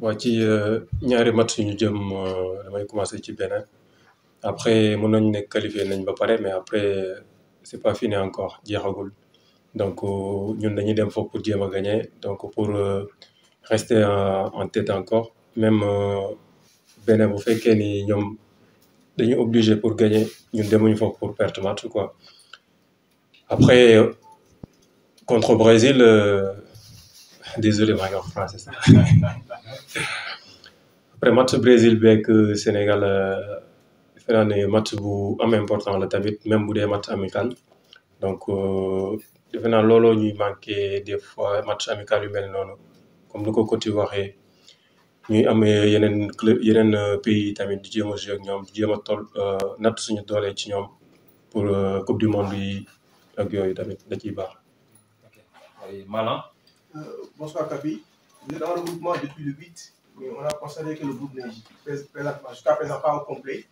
waa ci ñaari match yu ñu jëm damay commencer ci Bénin après mën nañu ne qualifié nañ ba pare mais après c'est pas fini encore jeexagul donc ñun dañuy dem foofu pour jéem a gagner donc pour rester en tête encore même Bénin bu fekkee ni ñoom dañu obligé pour gagner ñun demuñu foofu pour perdre match quoi après contre Brésil désolé maa ngi wax français sax après match Brésil beeg Sénégal defe naa ne match bu am important la tamit même bu dee match amical donc defe naa looloo ñuy manqué des fois match amical yu mel noonu comme ni ko coach yi waxee ñuy am yeneen pays tamit di jéem a jouer ak ñoom di jéem a toll natt suñu doole ci ñoom pour coupe du monde yi ak yooyu tamit da ciy baax. Malang. Bonsoir Kapi. Vous êtes dans le regroupement depuis le 8, mais on a constaté que le groupe n'est jusqu'à présent pas au complet.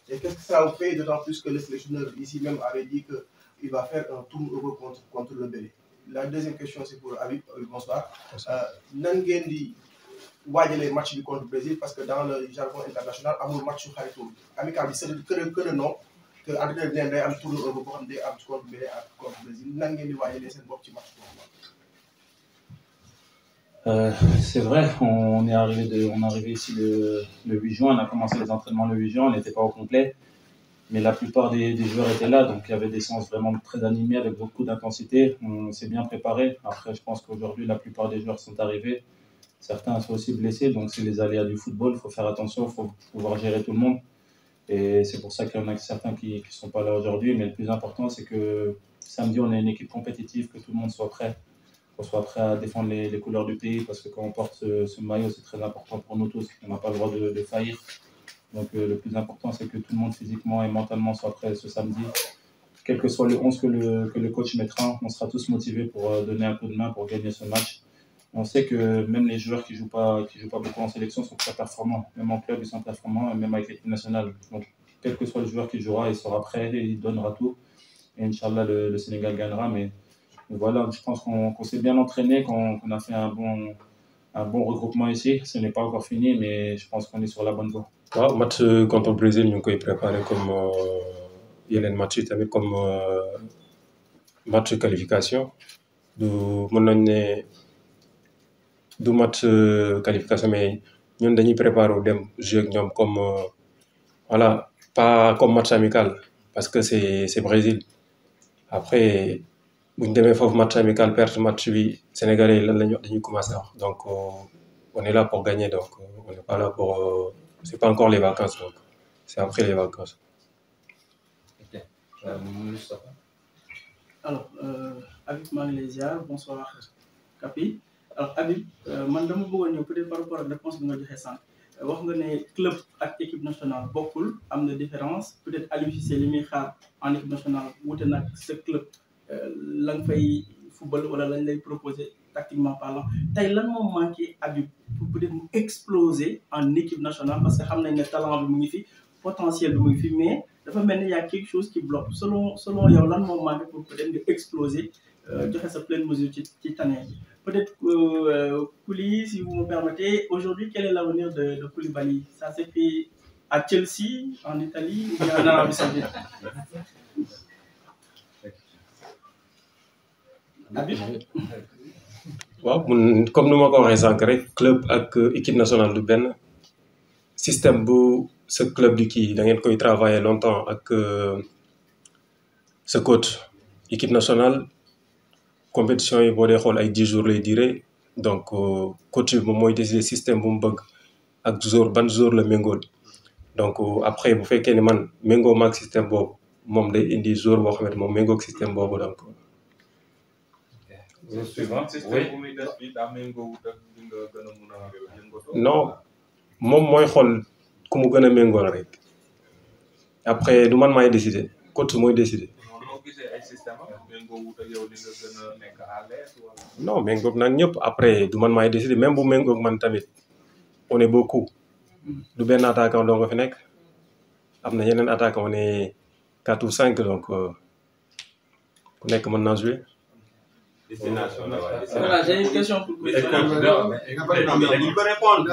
Et qu'est-ce que ça vous fait, d'autant plus que le sélectionneur ici même avait dit qu'il va faire un tour euro contre le Bénin. La deuxième question, c'est pour Habib. Bonsoir. Nan ngeen di waajalee match bi contre le Brésil parce que dans le jargon international amul match su xaritoo amical bi c'est que le nom que entraîneur bi day am tour euro boo xam ne day am contre Bénin ak contre Brésil nan ngeen di waajalee seen bopp ci match boobu. C'est vrai, on est arrivé ici le 8 juin, on a commencé les entraînements le 8 juin, on n'était pas au complet, mais la plupart des joueurs étaient là, donc il y avait des séances vraiment très animées avec beaucoup d'intensité, on s'est bien préparé. Après, je pense qu'aujourd'hui, la plupart des joueurs sont arrivés, certains sont aussi blessés, donc c'est les aléas du football, il faut faire attention, il faut pouvoir gérer tout le monde, et c'est pour ça qu'il y en a certains qui ne sont pas là aujourd'hui, mais le plus important, c'est que samedi, on est une équipe compétitive, que tout le monde soit prêt. Qu'on soit prêt à défendre les couleurs du pays, parce que quand on porte ce maillot, c'est très important pour nous tous. On n'a pas le droit de faillir. Donc le plus important, c'est que tout le monde physiquement et mentalement soit prêt ce samedi. Quel que soit le 11 que le coach mettra, on sera tous motivés pour donner un coup de main pour gagner ce match. On sait que même les joueurs qui jouent pas beaucoup en sélection sont très performants. Même en club, ils sont performants, même avec l'équipe nationale. Donc quel que soit le joueur qui jouera, il sera prêt et il donnera tout. Et Inch'Allah, le Sénégal gagnera. Mais voilà, je pense qu'on s'est bien entraîné, qu'on a fait un bon regroupement ici. Ce n'est pas encore fini, mais je pense qu'on est sur la bonne voie. waaw match contre Brésil ñu ngi koy préparé comme yeneen match yi tamit comme match qualification du mën nañ ne du match qualification mais ñun dañuy préparé wu dem jouer ak ñoom comme voilà pas comme match amical parce que c'est Brésil après. bu ñu demee foofu match amical perte match bi Sénégalais yi lan la ñu wax dañuy commencer wax donc on est là pour gagner donc on n'est pas là pour c'est pas encore les vacances donc c'est après les vacances. Ok. Alors Habib maa ngi lay ziar bonsoir Kapi alors Habib man dama bëggoon ñëw peut-être par rapport ak réponse bi nga joxe sànq wax nga ne club ak équipe nationale bokkul am na différence peut-être Aliou Cissé li muy xaar en équipe nationale wute nag sa club. la nga fay football wala lañ lay proposer tactiquement parlant tey lan moo manqué Habib pour peut-être mu exploser en équipe nationale parce que xam nañ ne talent bi mu ngi fi potentiel bi mu ngi fi mais dafa mel ni y a quelque chose qui bloque selon yow lan moo manqué pour peut-être nga exploser joxe sa pleine mesure ci tannée bi peut-être Kouly si vous me permettez aujourd'hui quel est l'avenir de Koulibaly ça s'est fait à Chelsea en Italie ou bien en Arabie Saoudite. waaw comme ni ma ko waxee sànq rek club ak équipe nationale du benn système bu sa club di kii da ngeen koy travailler longtemps ak sa coach équipe nationale compétition yi boo dee xool ay 10 jours lay durer donc coach bi moom mooy décider système bu mu bëgg ak ban jour la méngool donc après bu fekkee ni man méngoo maag système boobu moom day indi jour boo xamante moom méngoog système boobu donc. non moom mooy xool ku mu gën a méngool rek après du man maay décider coach mooy décider. non méngoog nag ñëpp après du man maay décider même bu méngoog man tamit on est beaucoup du benn attaquant doo nga fi nekk am na yeneen attaquant on est 4 ou 5 donc ku nekk mën naa jouer. Destination. Voilà, j'ai une question pour vous. Mais il peut répondre. Il peut répondre.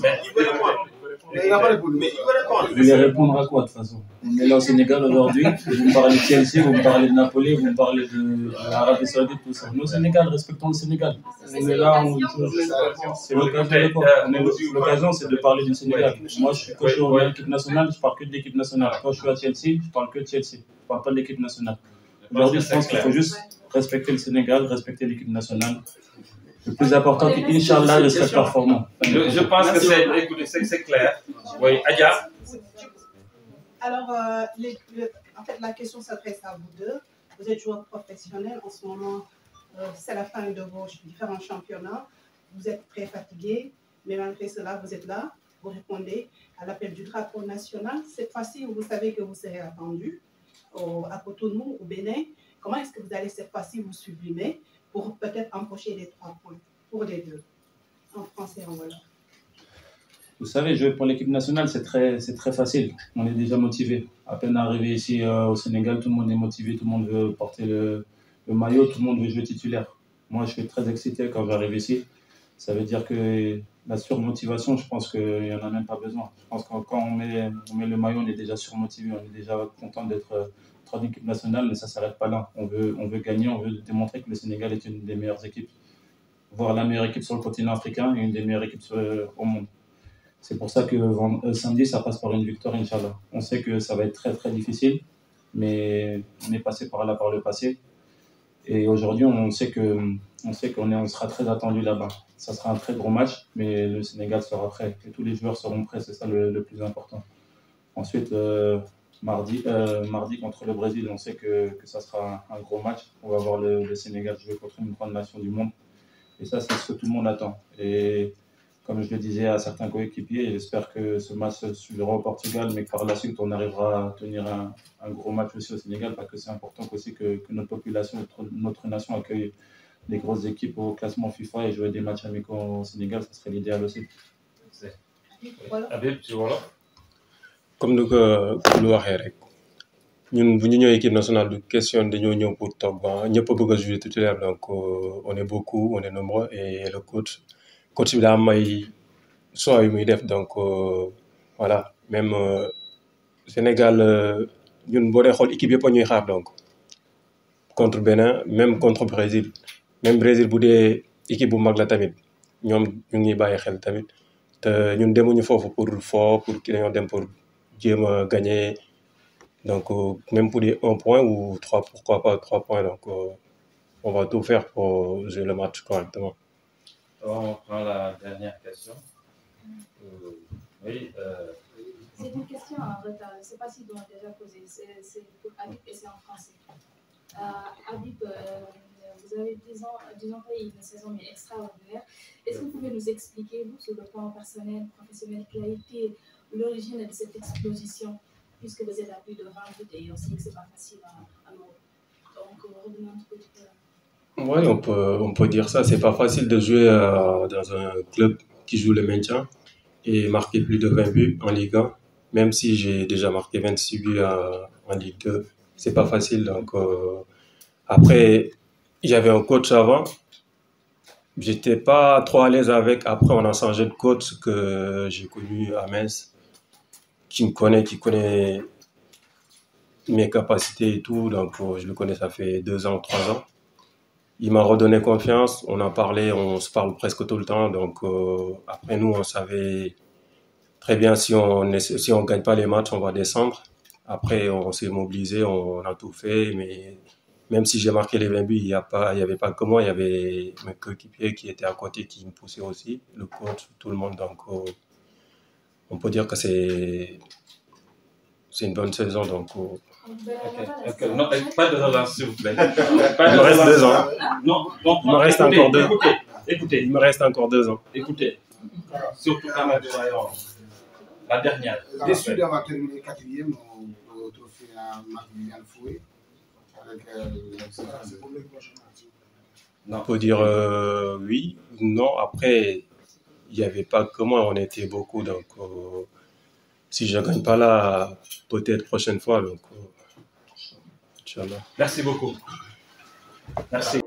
Mais il peut répondre. Vous voulez répondre à quoi de toute façon? On est là au Sénégal aujourd'hui, vous me parlez de Chelsea, vous me parlez de Napoli, vous me parlez de l'Arabie Saoudite, tout ça. Nous, au Sénégal, respectons le Sénégal. On est là, c'est l'occasion, c'est de parler du Sénégal. Moi, quand je suis en équipe nationale, je parle que de l'équipe nationale. Quand je suis à Chelsea, je parle que de Chelsea. Je ne parle pas de l'équipe nationale. Aujourd'hui, je pense qu'il faut juste respecter le Sénégal, respecter l'équipe nationale. Le plus important, c'est qu'Inch'Allah, je serai performant. Je pense que c'est clair. Oui, Adia. Alors, en fait, la question s'adresse à vous deux. Vous êtes joueur professionnel. En ce moment, c'est la fin de vos différents championnats. Vous êtes très fatigué, mais malgré cela, vous êtes là. Vous répondez à l'appel du drapeau national. Cette fois-ci, vous savez que vous serez attendu à Cotonou, au Bénin. Comment est-ce que vous allez cette fois-ci vous sublimer pour peut-être empocher les 3 points pour les deux, en français et en wolof? Vous savez, jouer pour l'équipe nationale, c'est très facile. On est déjà motivé. À peine arrivé ici au Sénégal, tout le monde est motivé, tout le monde veut porter le maillot, tout le monde veut jouer titulaire. Moi, je suis très excité quand j'arrive ici. Ça veut dire que la surmotivation, je pense qu'il n'y en a même pas besoin. Je pense que quand on met le maillot, on est déjà surmotivé, on est déjà content d'être en équipe nationale, mais ça ne s'arrête pas là. On veut gagner, on veut démontrer que le Sénégal est une des meilleures équipes, voire la meilleure équipe sur le continent africain et une des meilleures équipes au monde. C'est pour ça que samedi, ça passe par une victoire, Inch'Allah. On sait que ça va être très très difficile, mais on est passé par là par le passé. Et aujourd'hui, on sait qu'on sera très attendu là-bas. Ça sera un très gros match, mais le Sénégal sera prêt. Et tous les joueurs seront prêts, c'est ça le plus important. Ensuite, mardi contre le Brésil, on sait que ça sera un gros match. On va voir le Sénégal jouer contre une grande nation du monde. Et ça, c'est ce que tout le monde attend. Et comme je le disais à certains coéquipiers, j'espère que ce match se suivra au Portugal, mais que par la suite, on arrivera à tenir un gros match aussi au Sénégal, parce que c'est important aussi que notre population, notre nation accueille des grosses équipes au classement FIFA et jouer des matchs amicaux au Sénégal, ça serait l'idéal aussi. Habib, tu vois? Comme nous lu waxee rek ñun bu ñu ñëwee équipe nationale du question dañoo ñëw pour toog ba ñëpp a bëgg a jouer titulaire, donc on est beaucoup, on est nombreux, et le coach bi daa may choix yu muy def, donc voilà. Même Sénégal ñun boo dee xool équipe yëpp a ñuy xaar, donc contre Bénin, même contre Brésil. Même Brésil bu dee équipe bu mag la tamit ñoom ñu ngi bàyyi xel tamit, te ñun demuñu foofu pour ki dañoo dem pour jéem a gagner, donc même pour des 1 point ou 3, pourquoi pas 3 points, donc on va tout faire pour jouer le match correctement. On prend la dernière question. Oui. C'est une question en retard. Je ne sais pas si vous l'avez déjà posée. C'est pour Habib et c'est en français. Habib, vous avez disons fait une saison extraordinaire. Est-ce que vous pouvez nous expliquer, vous, sur le plan personnel, professionnel, quelle a été l'origine de cette explosion, puisque vous êtes à plus de 20 buts et on sait que ce n'est pas facile à nous. Donc, revenons un petit peu. Oui, on peut dire ça. C'est pas facile de jouer dans un club qui joue le maintien et marquer plus de 20 buts en Ligue 1, même si j'ai déjà marqué 26 buts en Ligue 2. C'est pas facile. Donc, après, j'avais un coach avant. J'étais pas trop à l'aise avec. Après, on a changé de coach que j'ai connu à Metz, qui connaît mes capacités et tout. Donc, je le connais, ça fait 2 ans, 3 ans. Il m'a redonné confiance, on en parlait, on se parle presque tout le temps. Donc, après, nous, on savait très bien si on gagne pas les matchs, on va descendre. Après, on s'est mobilisé, on a tout fait. Mais même si j'ai marqué les 20 buts, il y avait pas que moi, il y avait mes coéquipiers qui étaient à côté, qui me poussaient aussi, le coach, tout le monde. Donc, on peut dire que c'est une bonne saison. Donc, Non, pas de relance, s'il vous plaît. Il me reste 2 ans. Non, il me reste encore 2 ans. Écoutez. Il me reste encore 2 ans. Écoutez. Surtout quand même, la dernière. Déçu d'avoir terminé 4e au trophée à Marc-Viviane Foué. On peut dire oui, non. Après, il n'y avait pas que moi, on était beaucoup. Donc, si je ne gagne pas là, peut-être prochaine fois. Donc, Inch'Allah. Merci beaucoup. Merci.